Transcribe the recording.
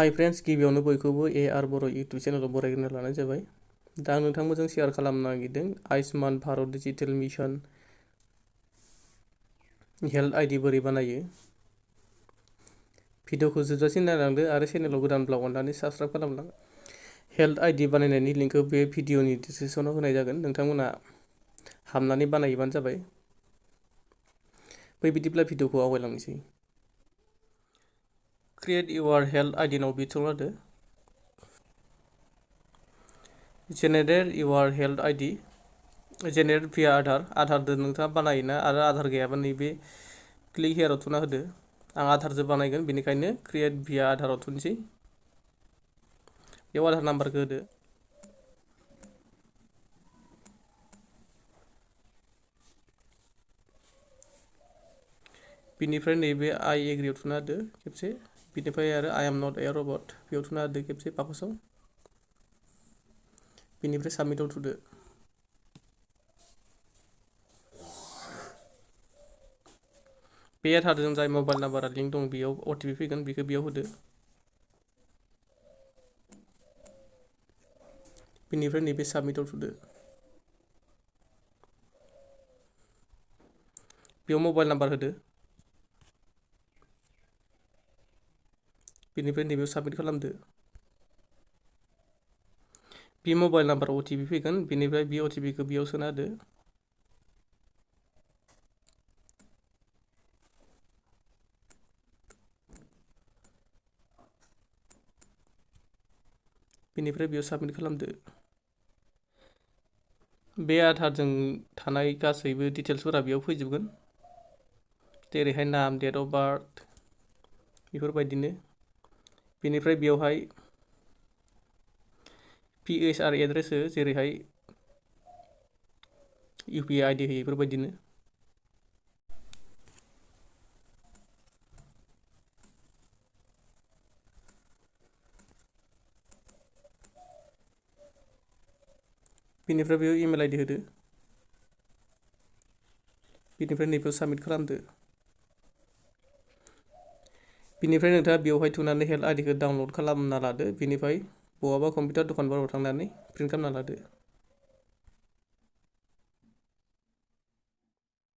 हाय फ्रेन्ड्स, गिबियावनो बयखौबो AR बर' इउटुब चेनेलाव बरायग्रोना लानाय जाबाय। दा आं नोंथांमोनजों शेयार खालामनो नागिरदों Ayushman Bharat digital mission health ID बोरै बानायो। भिडिअखौ जोबजासिम नायलांदो आरो चेनेलाव गोदानब्ला अननानै साबस्क्राइब खालामलां। हेल्थ आइडि बानायनायनि लिंकखौ बे भिडिअनि डिसक्रिपसनाव होनाय जागोन, नोंथांमोना हाबनानै बानायबानो जाबाय। बिदिब्ला भिडिअखौ आवगायलांनोसै। क्रिएट इउर हेल्थ आइडिनाव बिथोन होदो। जेनेरेट इउर हेल्थ आइडि जेनेरेट भिया आधारजों नोंथाङा बानायोना आरो आधार गैयाबा नैबे क्लिक हियाराव थुना होदो। आं आधारजों बानायगोन, बेनिखायनो क्रिएट भिया आधाराव थुनोसै। बेयाव आधार नाम्बारखौ होदो। बिनिफ्राय नैबे आइ एग्रियाव थुना होदो खेबसे। बिनिफ्राय आरो आइ एम नट ए रबट बेयाव थुना होदो खेबसे बाकसाव। बिनिफ्राय साबमिटआव थुदो। बे आधारजों जाय मबाइल नाम्बारा लिंक दं बेयाव OTP फैगोन, बेखौ बेयाव होदो। बिनिफ्राय नैबे साबमिटआव थुदो। बेयाव मबाइल नाम्बार होदो। बिनिफ्राय नैबेयाव साबमिट खालामदो। बे मबाइल नाम्बाराव OTP फैगोन, बेनिफ्राय बे OTPखौ बेयाव सोना होदो। बेनिफ्राय बेयाव साबमिट खालामदो। बे आधारजों थानाय गासैबो डिटेल्सफोरा बेयाव फैजोबगोन, जेरैहाय नाम, डेट अफ बार्थ, बेफोरबायदिनो। बेनिफ्राय बेयावहाय PHR एड्रेस हो, जेरैहाय UPI आइडि होयो बेफोरबायदिनो। बेनिफ्राय बेयाव इमेल आइडि होदो। बेनिफ्राय नैबेयाव साबमिट खालामदो। बिनिफ्राय नोंथाङा बेयावहाय थुनानै हेल्थ आइडिखौ डाउनलड खालामना लादो। बेनिफ्राय बहाबा कम्पिउटार दखानफोराव थांनानै प्रिन्ट खालामना लादो।